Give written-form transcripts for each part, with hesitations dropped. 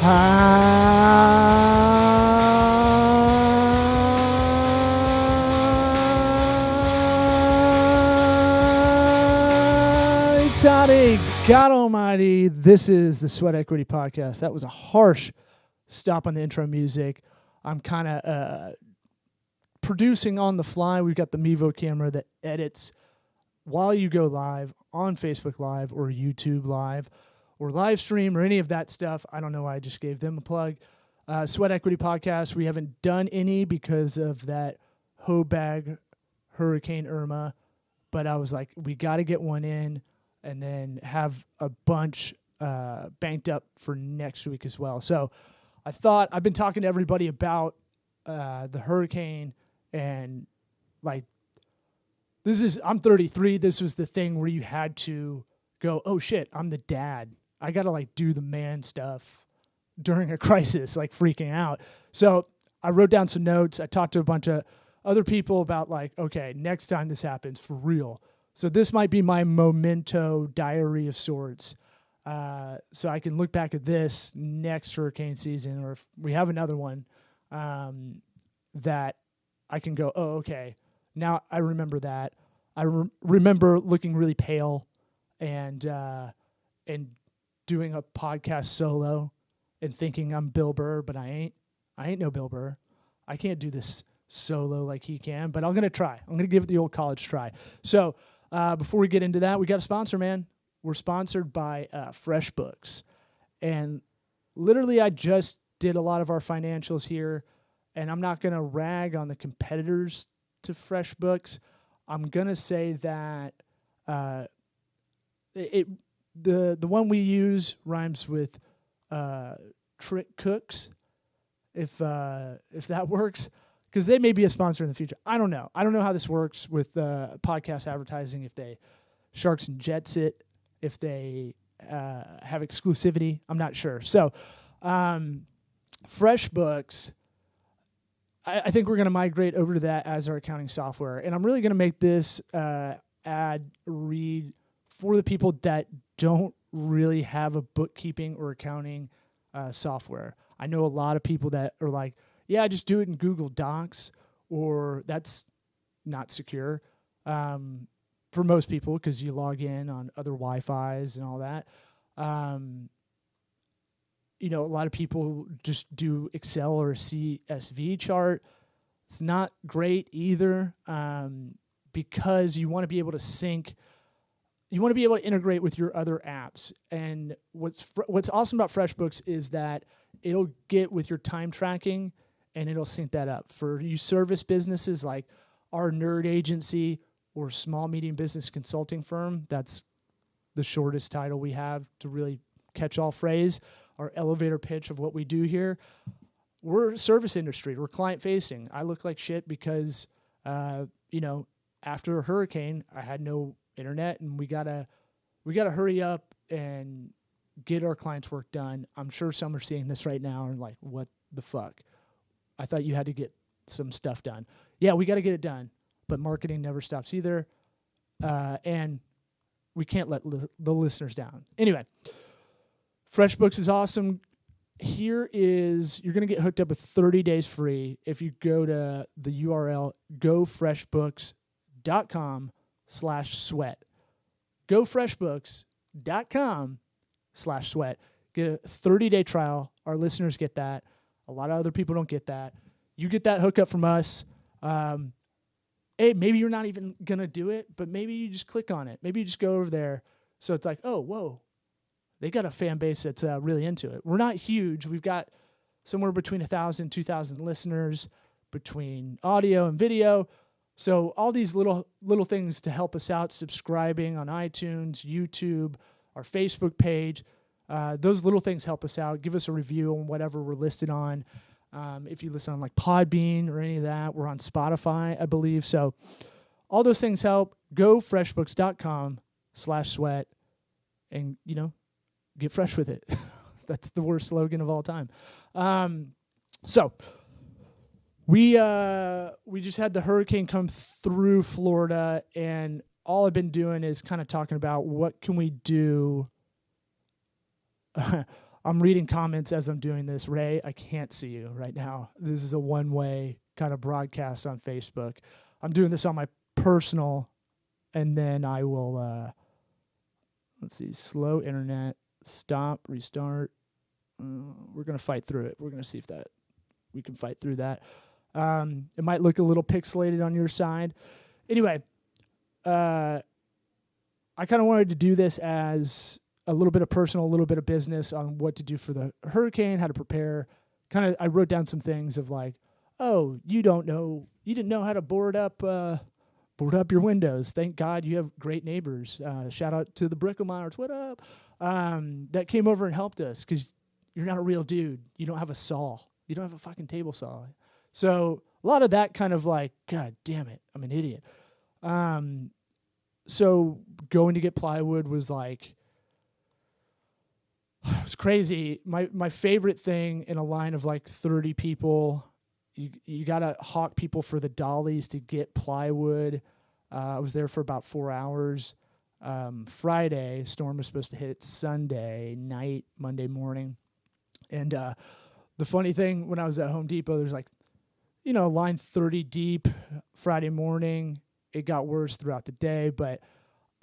Howdy, God Almighty. This is the Sweat Equity Podcast. That was a harsh stop on the intro music. I'm kind of producing on the fly. We've got the Mevo camera that edits while you go live on Facebook Live or YouTube Live or live stream or any of that stuff. I don't know why I just gave them a plug. Sweat Equity Podcast. We haven't done any because of that Hoebag Hurricane Irma, but I was like, we got to get one in and then have a bunch banked up for next week as well. So I thought, I've been talking to everybody about the hurricane, and like, I'm 33. This was the thing where you had to go, oh shit, I'm the dad. I got to like do the man stuff during a crisis, like freaking out. So I wrote down some notes. I talked to a bunch of other people about like, okay, next time this happens for real. So this might be my memento diary of sorts. So I can look back at this next hurricane season, or if we have another one, that I can go, oh, okay, now I remember that. I remember looking really pale and doing a podcast solo and thinking I'm Bill Burr, but I ain't. I ain't no Bill Burr. I can't do this solo like he can, but I'm going to try. I'm going to give it the old college try. So before we get into that, we got a sponsor, man. We're sponsored by FreshBooks. And literally I just did a lot of our financials here, and I'm not going to rag on the competitors to FreshBooks. I'm going to say that the one we use rhymes with Trick Cooks, if that works, because they may be a sponsor in the future. I don't know. I don't know how this works with podcast advertising, if they Sharks and Jets it, if they have exclusivity. I'm not sure. So FreshBooks, I think we're going to migrate over to that as our accounting software. And I'm really going to make this ad read for the people that don't really have a bookkeeping or accounting software. I know a lot of people that are like, yeah, just do it in Google Docs, or that's not secure for most people because you log in on other Wi-Fis and all that. You know, a lot of people just do Excel or a CSV chart. It's not great either because you want to be able to sync. You want to be able to integrate with your other apps. And what's awesome about FreshBooks is that it'll get with your time tracking and it'll sync that up. For you service businesses like our nerd agency or small medium business consulting firm, that's the shortest title we have to really catch all phrase, our elevator pitch of what we do here. We're a service industry. We're client facing. I look like shit because, after a hurricane, I had no internet, and we gotta hurry up and get our clients' work done. I'm sure some are seeing this right now and like, what the fuck? I thought you had to get some stuff done. Yeah, we got to get it done, but marketing never stops either, and we can't let the listeners down. Anyway, FreshBooks is awesome. You're going to get hooked up with 30 days free if you go to the URL gofreshbooks.com/sweat. gofreshbooks.com/sweat. Get a 30-day trial. Our listeners get that. A lot of other people don't get that. You get that hookup from us. Hey, maybe you're not even going to do it, but maybe you just click on it. Maybe you just go over there. So it's like, oh, whoa, they got a fan base that's really into it. We're not huge. We've got somewhere between 1,000, 2,000 listeners between audio and video. So all these little things to help us out, subscribing on iTunes, YouTube, our Facebook page, those little things help us out. Give us a review on whatever we're listed on. If you listen on like Podbean or any of that, we're on Spotify, I believe. So all those things help. Go freshbooks.com/sweat and, get fresh with it. That's the worst slogan of all time. So we just had the hurricane come through Florida, and all I've been doing is kind of talking about what can we do. I'm reading comments as I'm doing this. Ray, I can't see you right now. This is a one-way kind of broadcast on Facebook. I'm doing this on my personal, and then I will, let's see, slow internet, stop, restart. We're going to fight through it. We're going to see if that we can fight through that. It might look a little pixelated on your side. Anyway, I kind of wanted to do this as a little bit of personal, a little bit of business on what to do for the hurricane, how to prepare. I wrote down some things of like, oh, you didn't know how to board up your windows. Thank God you have great neighbors. Shout out to the Bricklemeyers. What up? That came over and helped us because you're not a real dude. You don't have a saw. You don't have a fucking table saw. So a lot of that kind of like, God damn it, I'm an idiot. So going to get plywood was like, it was crazy. My favorite thing in a line of like 30 people, you got to hawk people for the dollies to get plywood. I was there for about 4 hours. Friday, storm was supposed to hit Sunday night, Monday morning. And the funny thing, when I was at Home Depot, there's like, line 30 deep Friday morning. It got worse throughout the day, but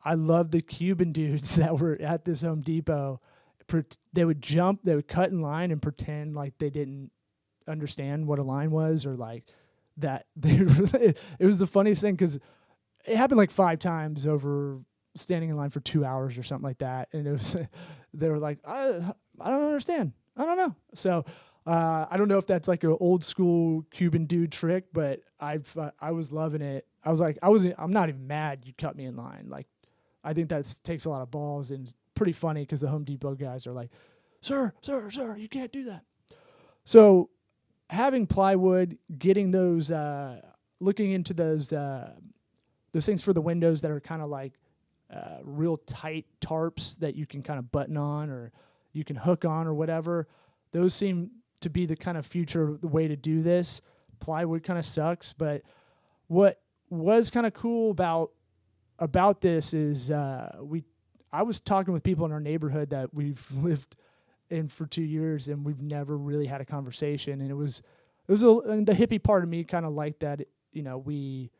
I love the Cuban dudes that were at this Home Depot. They would cut in line and pretend like they didn't understand what a line was, or like that. It was the funniest thing because it happened like 5 times over standing in line for 2 hours or something like that. And they were like, I don't understand. I don't know. So I don't know if that's like an old school Cuban dude trick, but I was loving it. I was like, I'm not even mad you cut me in line. Like, I think that takes a lot of balls, and it's pretty funny because the Home Depot guys are like, sir, you can't do that. So having plywood, getting those, looking into those things for the windows that are kind of like real tight tarps that you can kind of button on or you can hook on or whatever. Those seem to be the kind of future the way to do this. Plywood kind of sucks, but what was kind of cool about this is I was talking with people in our neighborhood that we've lived in for 2 years, and we've never really had a conversation. And and the hippie part of me kind of liked that. We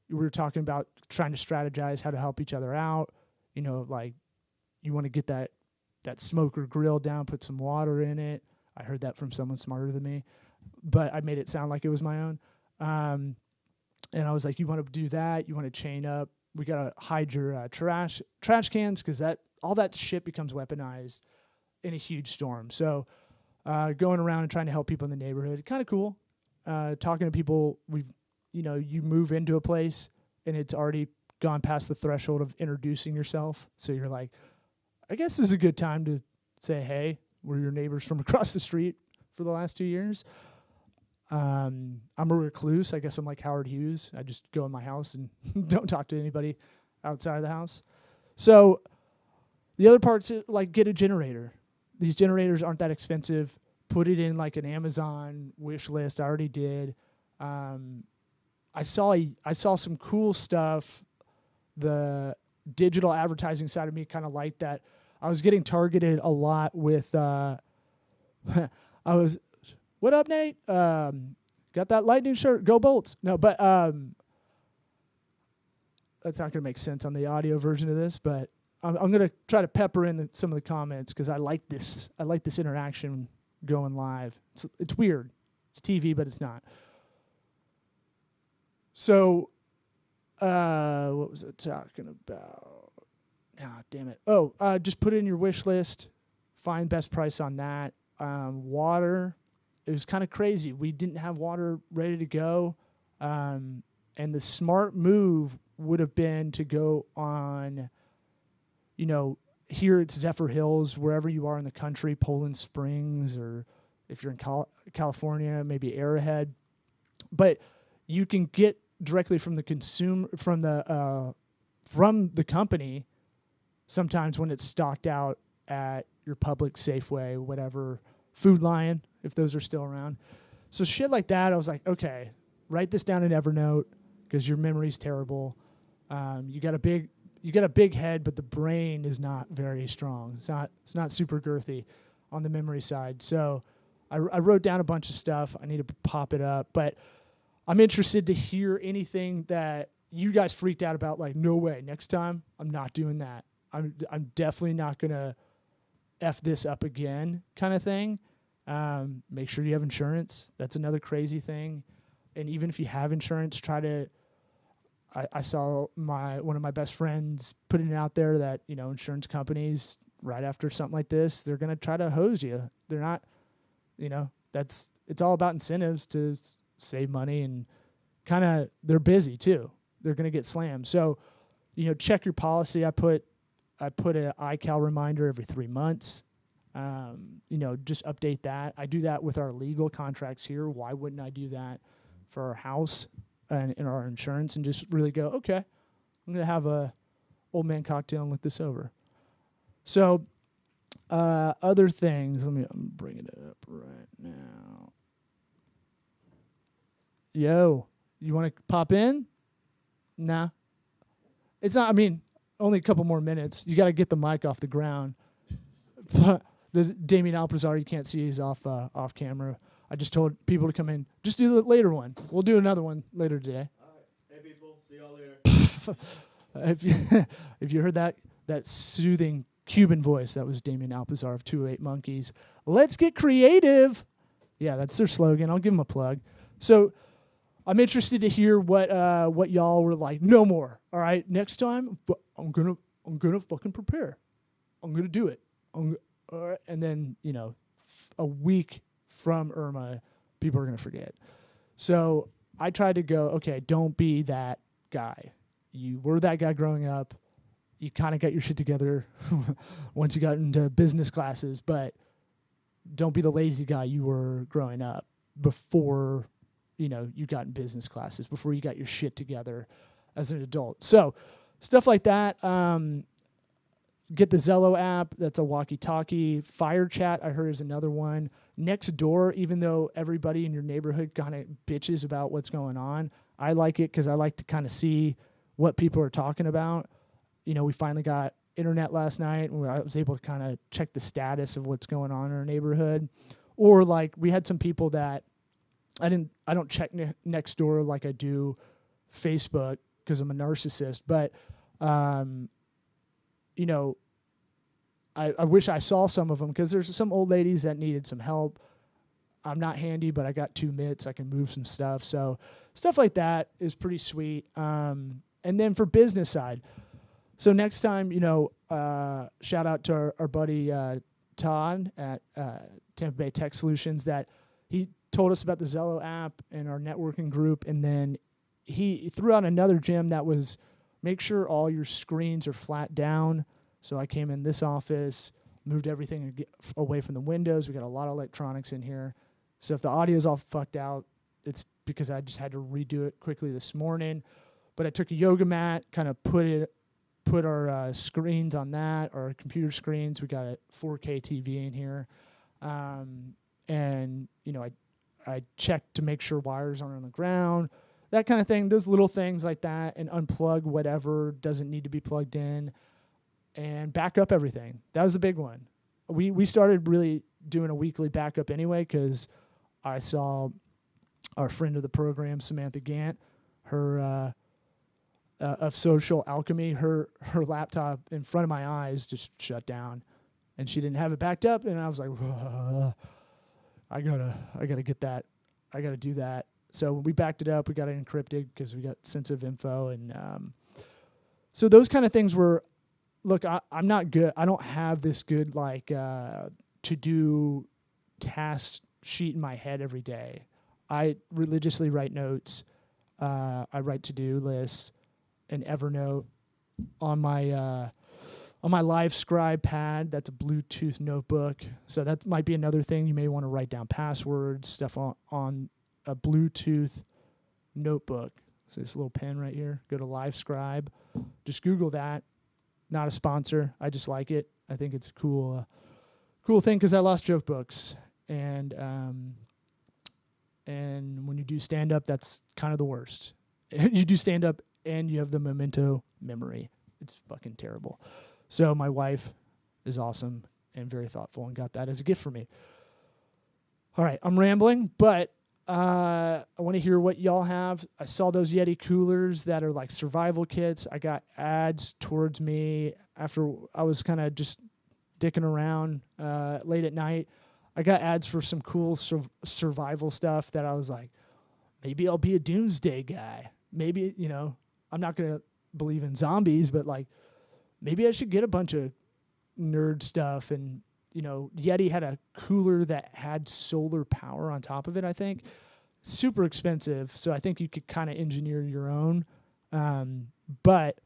were talking about trying to strategize how to help each other out. Like you want to get that smoker grill down, put some water in it. I heard that from someone smarter than me, but I made it sound like it was my own. And I was like, you want to do that? You want to chain up? We got to hide your trash cans because all that shit becomes weaponized in a huge storm. So going around and trying to help people in the neighborhood, kind of cool. Talking to people, you move into a place and it's already gone past the threshold of introducing yourself. So you're like, I guess this is a good time to say, hey, we're your neighbors from across the street for the last 2 years. I'm a recluse. I guess I'm like Howard Hughes. I just go in my house and don't talk to anybody outside of the house. So the other part's like get a generator. These generators aren't that expensive. Put it in like an Amazon wish list. I already did. I saw some cool stuff. The digital advertising side of me kind of liked that. I was getting targeted a lot with what up, Nate? Got that lightning shirt? Go Bolts. No, but that's not going to make sense on the audio version of this, but I'm going to try to pepper in some of the comments because I like this. I like this interaction going live. It's weird. It's TV, but it's not. So, what was I talking about? Ah, damn it. Oh, just put it in your wish list. Find best price on that. Water. It was kind of crazy. We didn't have water ready to go. And the smart move would have been to go on, here at Zephyr Hills, wherever you are in the country, Poland Springs, or if you're in California, maybe Arrowhead. But you can get directly from the from the company sometimes when it's stocked out at your Publix, Safeway, whatever, Food Lion, if those are still around. So shit like that, I was like, okay, write this down in Evernote because your memory's terrible. You got a big head, but the brain is not very strong. It's not super girthy. on the memory side. So I wrote down a bunch of stuff. I need to pop it up, but I'm interested to hear anything that you guys freaked out about. Like, no way, next time I'm not doing that. I'm definitely not gonna F this up again, kind of thing. Make sure you have insurance. That's another crazy thing. And even if you have insurance, try to. I saw one of my best friends putting it out there that, you know, insurance companies right after something like this, they're gonna try to hose you. They're not, you know, it's all about incentives to save money, and kind of they're busy too. They're gonna get slammed. So, you know, check your policy. I put an iCal reminder every 3 months. You know, just update that. I do that with our legal contracts here. Why wouldn't I do that for our house and in our insurance, and just really go, okay, I'm going to have a old man cocktail and look this over. So other things, I'm bringing it up right now. Yo, you want to pop in? Nah. It's not, I mean, only a couple more minutes. You got to get the mic off the ground. There's Damien Alpazar, you can't see, he's off camera. I just told people to come in. Just do the later one. We'll do another one later today. All right. Hey, people. See y'all later. If you heard that soothing Cuban voice, that was Damien Alpazar of 208 Monkeys. Let's get creative. Yeah, that's their slogan. I'll give them a plug. So I'm interested to hear what y'all were like. No more. All right. Next time, I'm gonna fucking prepare. I'm gonna do it. All right. And then, you know, a week from Irma, people are going to forget. So I tried to go, okay, don't be that guy. You were that guy growing up. You kind of got your shit together once you got into business classes, but don't be the lazy guy you were growing up before, you know, you got in business classes, before you got your shit together as an adult. So stuff like that. Get the Zello app. That's a walkie-talkie. Fire chat, I heard, is another one. Next door, even though everybody in your neighborhood kind of bitches about what's going on, I like it because I like to kind of see what people are talking about. You know, we finally got internet last night, and I was able to kind of check the status of what's going on in our neighborhood. Or like we had some people that I don't check next door like I do Facebook because I'm a narcissist, but you know, I wish I saw some of them because there's some old ladies that needed some help. I'm not handy, but I got 2 mitts. I can move some stuff. So stuff like that is pretty sweet. And then for business side, so next time, you know, shout out to our buddy Todd at Tampa Bay Tech Solutions, that he told us about the Zello app and our networking group, and then he threw out another gem that was make sure all your screens are flat down. So I came in this office, moved everything away from the windows. We got a lot of electronics in here. So if the audio's all fucked out, it's because I just had to redo it quickly this morning. But I took a yoga mat, kind of put our screens on that, our computer screens. We got a 4K TV in here. And, you know, I checked to make sure wires aren't on the ground, that kind of thing. Those little things like that, and unplug whatever doesn't need to be plugged in. And back up everything. That was the big one. We started really doing a weekly backup anyway because I saw our friend of the program, Samantha Gant, her of Social Alchemy, her laptop in front of my eyes just shut down, and she didn't have it backed up. And I was like, I gotta get that. I gotta do that. So we backed it up. We got it encrypted because we got sensitive info, and so those kind of things were. Look, I'm not good. I don't have this good, like, to-do task sheet in my head every day. I religiously write notes. I write to-do lists in Evernote on my Live Scribe pad. That's a Bluetooth notebook. So that might be another thing. You may want to write down passwords, stuff on a Bluetooth notebook. So this little pen right here. Go to Live Scribe. Just Google that. Not a sponsor. I just like it. I think it's a cool thing because I lost joke books, and when you do stand up, that's kind of the worst. You do stand up and you have the memento memory. It's fucking terrible. So my wife is awesome. and very thoughtful and got that as a gift for me. All right, I'm rambling, but I want to hear what y'all have. I saw those Yeti coolers that are like survival kits. I got ads towards me after I was kind of just dicking around late at night. I got ads for some cool survival stuff that I was like, maybe I'll be a doomsday guy. Maybe, I'm not going to believe in zombies, but like maybe I should get a bunch of nerd stuff. And Yeti had a cooler that had solar power on top of it, I think. Super expensive, so I think you could kind of engineer your own. But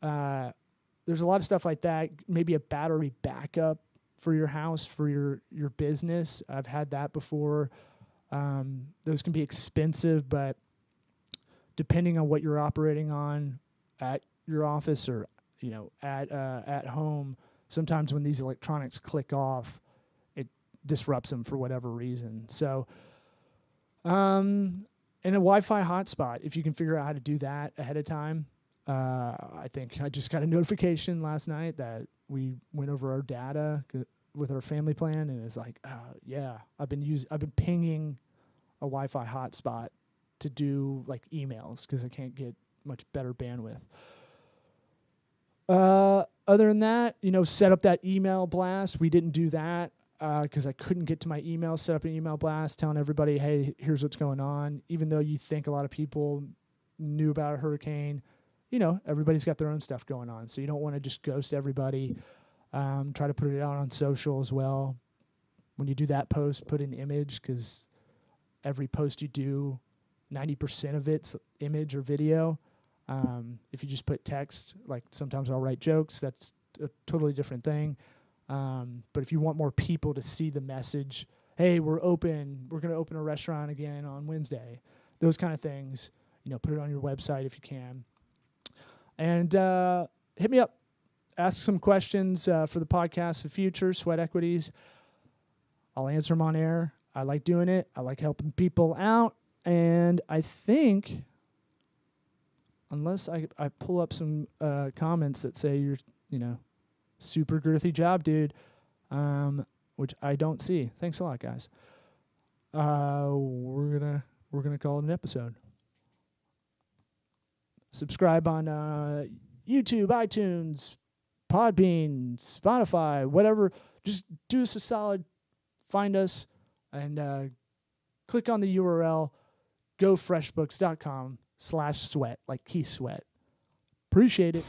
there's a lot of stuff like that. Maybe a battery backup for your house, for your business. I've had that before. Those can be expensive, but depending on what you're operating on at your office or at home, sometimes when these electronics click off, it disrupts them for whatever reason. So, and a Wi-Fi hotspot, if you can figure out how to do that ahead of time. I think I just got a notification last night that we went over our data with our family plan, and it's like, I've been pinging a Wi-Fi hotspot to do like emails because I can't get much better bandwidth. Other than that, set up that email blast. We didn't do that because I couldn't get to my email. Set up an email blast telling everybody, hey, here's what's going on. Even though you think a lot of people knew about a hurricane, everybody's got their own stuff going on. So you don't want to just ghost everybody. Try to put it out on social as well. When you do that post, put an image because every post you do, 90% of it's image or video. If you just put text, like sometimes I'll write jokes, that's a totally different thing. But if you want more people to see the message, hey, we're going to open a restaurant again on Wednesday, those kind of things, put it on your website if you can. And hit me up. Ask some questions for the podcast in the future, Sweat Equities. I'll answer them on air. I like doing it. I like helping people out. And I think, unless I pull up some comments that say you're, super girthy job, dude, which I don't see. Thanks a lot, guys. We're gonna call it an episode. Subscribe on YouTube, iTunes, Podbean, Spotify, whatever. Just do us a solid. Find us and click on the URL. GoFreshBooks.com/sweat, like Keith Sweat. Appreciate it.